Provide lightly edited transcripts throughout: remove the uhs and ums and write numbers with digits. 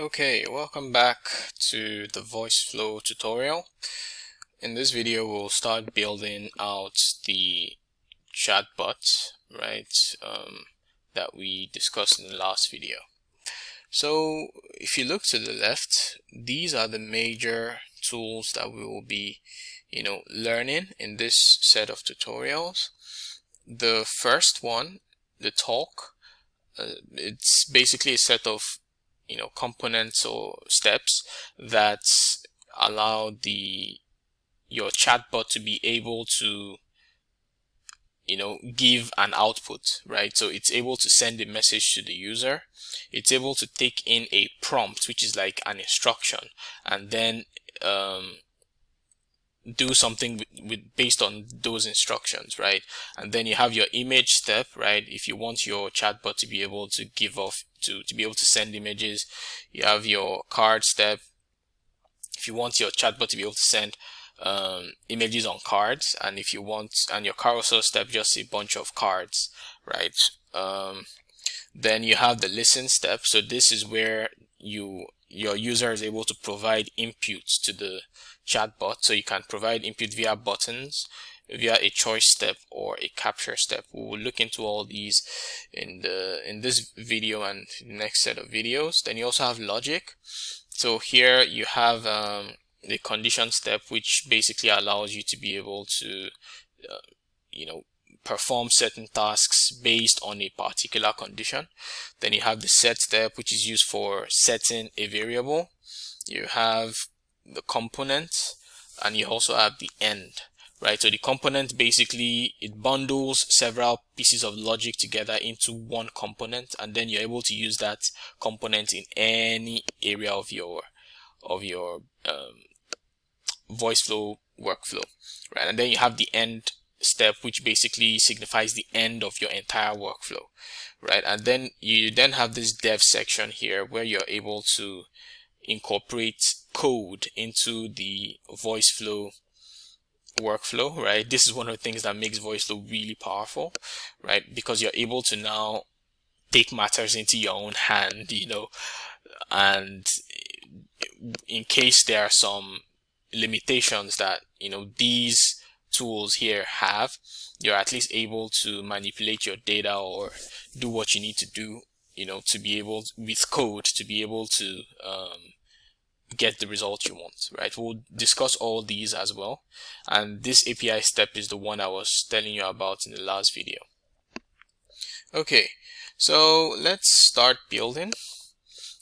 Okay, welcome back to the Voiceflow tutorial. In this video, we'll start building out the chatbot, right, that we discussed in the last video. So if you look to the left, these are the major tools that we will be, learning in this set of tutorials. The first one, the talk, it's basically a set of components or steps that allow your chatbot to be able to give an output, right? So it's able to send a message to the user, it's able to take in a prompt, which is like an instruction, and then do something based on those instructions, right? And then you have your image step, right? If you want your chatbot to be able to give off to be able to send images. You have your card step. If you want your chatbot to be able to send images on cards, and if you want, and your carousel step, just a bunch of cards, right? Then you have the listen step. So this is where your user is able to provide input to the chatbot. So you can provide input via buttons, via a choice step, or a capture step. We will look into all these in this video and the next set of videos. Then you also have logic. So here you have the condition step, which basically allows you to be able to perform certain tasks based on a particular condition. Then you have the set step, which is used for setting a variable. You have the component, and you also have the end, right? So the component, basically it bundles several pieces of logic together into one component, and then you're able to use that component in any area of your Voiceflow workflow, right? And then you have the end step, which basically signifies the end of your entire workflow, right? And then you have this dev section here, where you're able to incorporate code into the Voiceflow workflow, right? This is one of the things that makes Voiceflow really powerful, right? Because you're able to now take matters into your own hand, and in case there are some limitations that these tools here have, you're at least able to manipulate your data or do what you need to do, to be able, with code, to be able to get the result you want, right? We'll discuss all these as well, and this API step is the one I was telling you about in the last video. Okay, so let's start building.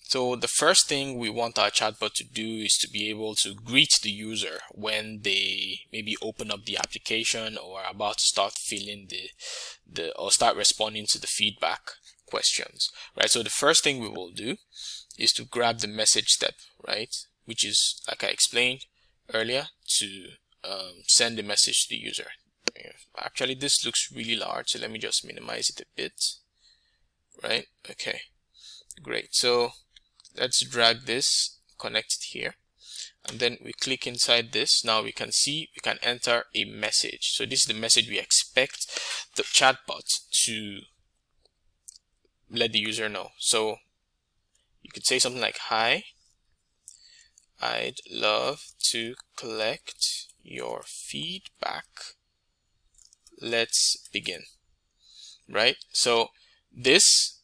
So the first thing we want our chatbot to do is to be able to greet the user when they maybe open up the application or are about to start filling or start responding to the feedback questions, right? So the first thing we will do is to grab the message step, right? Which is, like I explained earlier, to send the message to the user. Actually, this looks really large, so let me just minimize it a bit, right? Okay, great. So let's drag this, connect it here, and then we click inside this. Now we can see we can enter a message. So this is the message we expect the chatbot to let the user know. So you could say something like, "Hi, I'd love to collect your feedback. Let's begin." Right? So this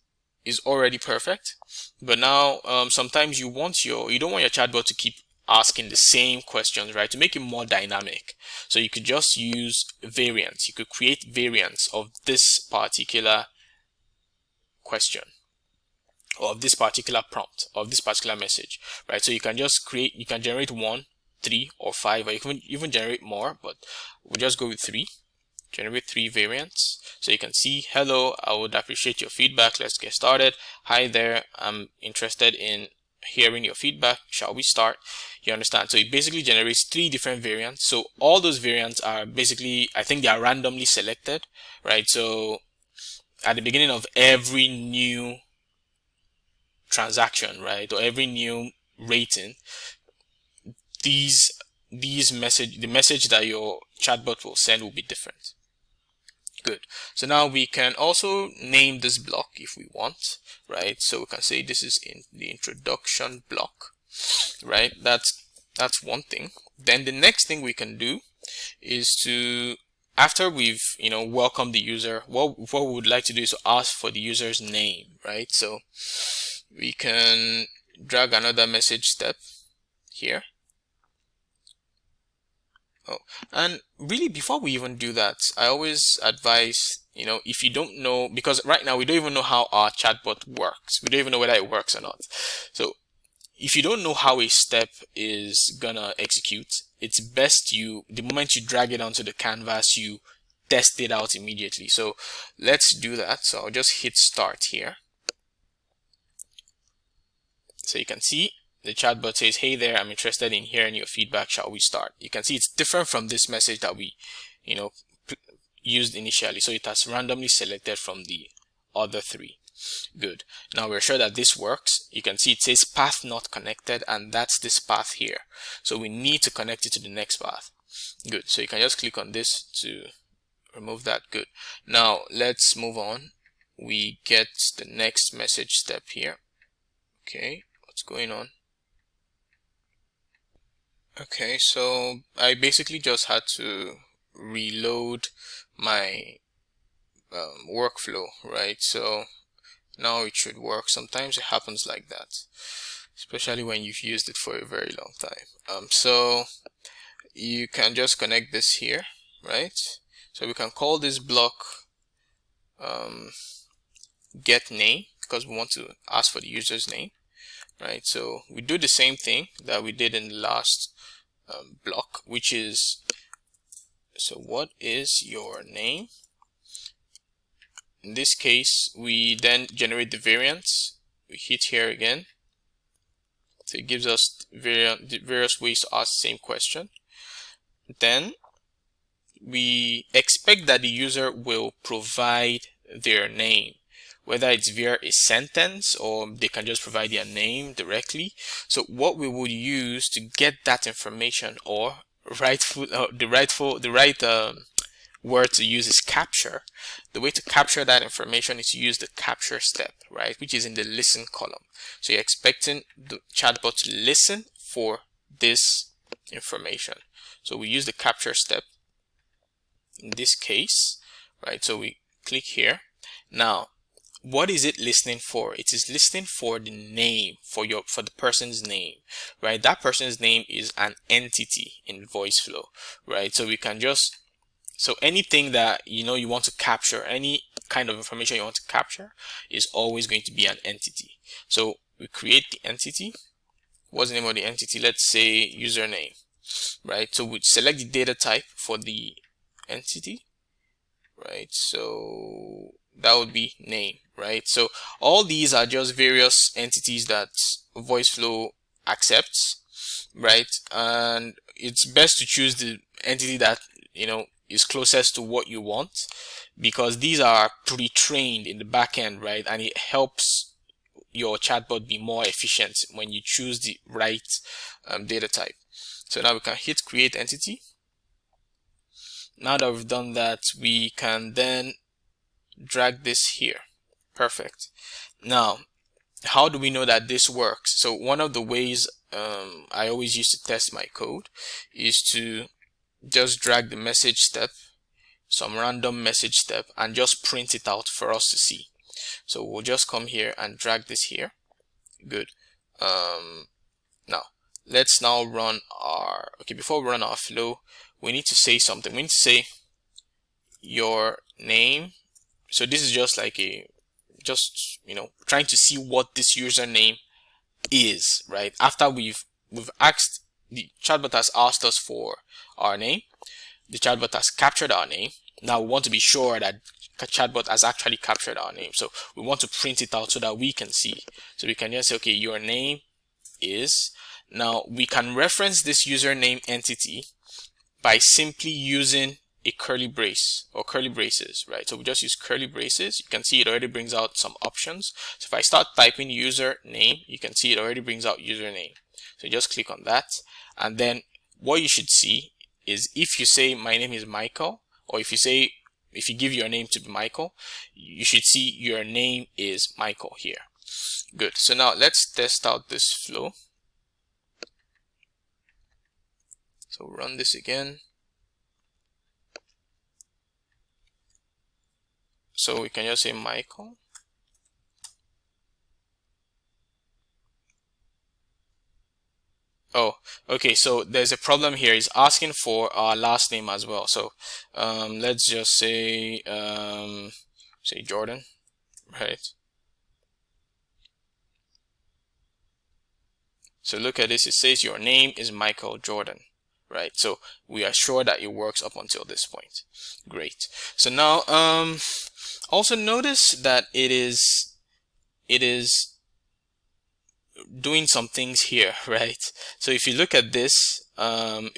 is already perfect, but now sometimes you don't want your chatbot to keep asking the same questions, right? To make it more dynamic, so you could just use variants. You could create variants of this particular question, or of this particular prompt, of this particular message, right? So you can just generate 1, 3, or 5, or you can even generate more, but we'll just go with 3. Generate 3 variants. So you can see, "Hello, I would appreciate your feedback. Let's get started. Hi there, I'm interested in hearing your feedback. Shall we start?" You understand? So it basically generates 3 different variants. So all those variants are basically, I think they are randomly selected, right? So at the beginning of every new transaction, right, or every new rating, the message that your chatbot will send will be different. Good. So now we can also name this block if we want, right? So we can say this is in the introduction block, right? That's one thing. Then the next thing we can do is to, after we've welcomed the user, what we would like to do is to ask for the user's name, right? So we can drag another message step here. Oh, and really, before we even do that, I always advise, if you don't know, because right now we don't even know how our chatbot works. We don't even know whether it works or not. So if you don't know how a step is gonna execute, it's best the moment you drag it onto the canvas, you test it out immediately. So let's do that. So I'll just hit start here. So you can see the chatbot says, "Hey there, I'm interested in hearing your feedback. Shall we start?" You can see it's different from this message that we, used initially. So it has randomly selected from the other three. Good. Now we're sure that this works. You can see it says path not connected, and that's this path here. So we need to connect it to the next path. Good. So you can just click on this to remove that. Good. Now let's move on. We get the next message step here. Okay, what's going on? Okay, so I basically just had to reload my workflow, right? So now it should work. Sometimes it happens like that, especially when you've used it for a very long time. So you can just connect this here, right? So we can call this block get name, because we want to ask for the user's name, right? So we do the same thing that we did in the last block, which is, so what is your name? In this case, we then generate the variants. We hit here again. So it gives us various ways to ask the same question. Then we expect that the user will provide their name, whether it's via a sentence or they can just provide their name directly. So what we would use to get that information, or the right word to use is capture. The way to capture that information is to use the capture step, right, which is in the listen column. So you're expecting the chatbot to listen for this information. So we use the capture step in this case, right? So we click here. Now, what is it listening for? It is listening for the name, for the person's name, right? That person's name is an entity in Voiceflow, right? So we can just, so anything that you want to capture, any kind of information you want to capture, is always going to be an entity. So we create the entity. What's the name of the entity? Let's say username, right? So we select the data type for the entity, right? So that would be name, right? So all these are just various entities that Voiceflow accepts, right? And it's best to choose the entity that is closest to what you want, because these are pre-trained in the back end, right? And it helps your chatbot be more efficient when you choose the right data type. So now we can hit create entity. Now that we've done that, we can then drag this here. Perfect. Now, how do we know that this works? So one of the ways I always use to test my code is to just drag the message step, some random message step, and just print it out for us to see. So we'll just come here and drag this here. Good. Now let's now run our, before we run our flow, we need to say something. We need to say your name. So this is just like trying to see what this username is, right? After we've asked, the chatbot has asked us for our name, the chatbot has captured our name. Now we want to be sure that chatbot has actually captured our name, so we want to print it out so that we can see. So we can just say, okay, your name is. Now we can reference this username entity by simply using a curly brace or curly braces, right? So we just use curly braces. You can see it already brings out some options. So if I start typing username, you can see it already brings out username. So just click on that, and then what you should see is, if you say my name is Michael, or if you say if you give your name to be Michael, you should see your name is Michael here. Good. So now let's test out this flow. So run this again. So we can just say Michael. Oh, okay. So there's a problem here. It's asking for our last name as well. So let's just say Jordan, right? So look at this. It says your name is Michael Jordan, right? So we are sure that it works up until this point. Great. So now also notice that it is doing some things here, right? So if you look at this, the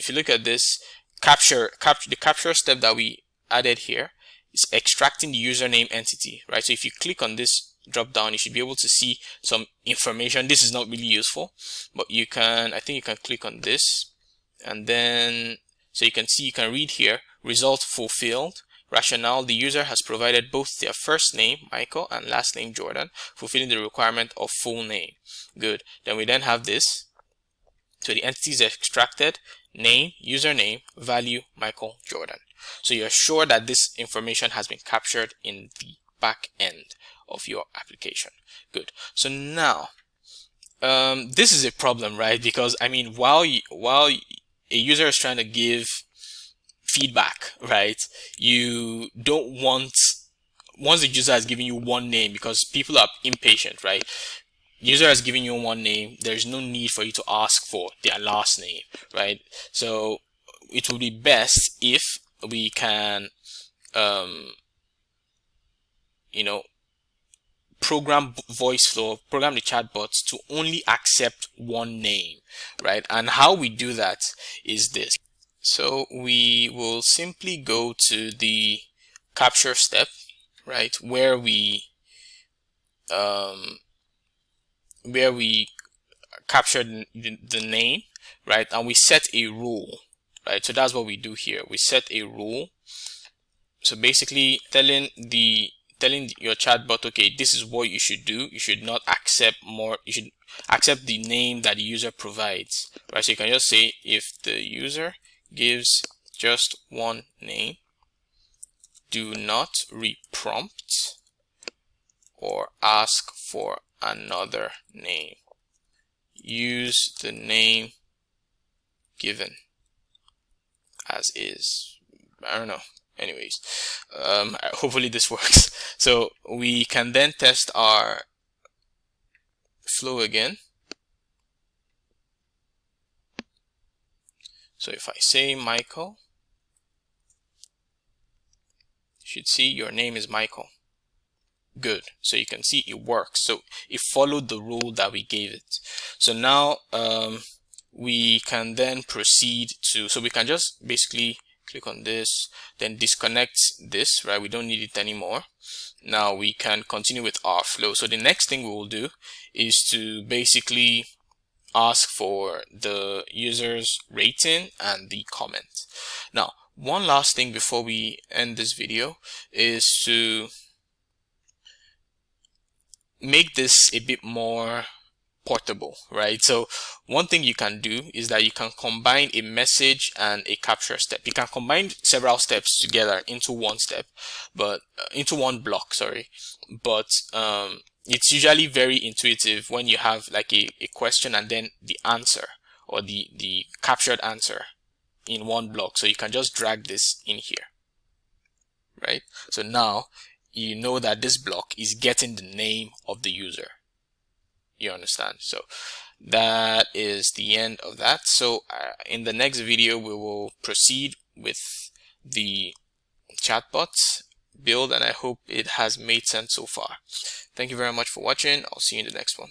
capture step that we added here is extracting the username entity, right? So if you click on this drop down, you should be able to see some information. This is not really useful, but you can, I think you can click on this, and then so you can see, you can read here, result fulfilled. Rationale: the user has provided both their first name, Michael, and last name, Jordan, fulfilling the requirement of full name. Good. Then we then have this. So the entities extracted: name, username, value, Michael Jordan. So you're sure that this information has been captured in the back end of your application. Good. So now, this is a problem, right? Because I mean, while a user is trying to give feedback, right, you don't want, once the user has given you one name, because people are impatient, right? User has given you one name, there's no need for you to ask for their last name, right? So it will be best if we can program Voiceflow, program the chatbots to only accept one name, right? And how we do that is this. So we will simply go to the capture step, right, where we captured the name, right, and we set a rule, right? So that's what we do here. We set a rule. So basically telling your chatbot, okay, this is what you should do. You should not accept more. You should accept the name that the user provides, right? So you can just say, if the user gives just one name, do not reprompt or ask for another name. Use the name given as is. I don't know. Anyways, hopefully this works. So we can then test our flow again. So if I say Michael, you should see your name is Michael. Good. So you can see it works. So it followed the rule that we gave it. So now we can then proceed to, so we can just basically click on this, then disconnect this, right? We don't need it anymore. Now we can continue with our flow. So the next thing we will do is to basically ask for the user's rating and the comment. Now, one last thing before we end this video is to make this a bit more portable, right? So one thing you can do is that you can combine a message and a capture step. You can combine several steps together into one step, but into one block, sorry. But it's usually very intuitive when you have like a question and then the answer or the captured answer in one block. So you can just drag this in here, right? So now you know that this block is getting the name of the user. You understand? So that is the end of that. So in the next video we will proceed with the chatbots build, and I hope it has made sense so far. Thank you very much for watching. I'll see you in the next one.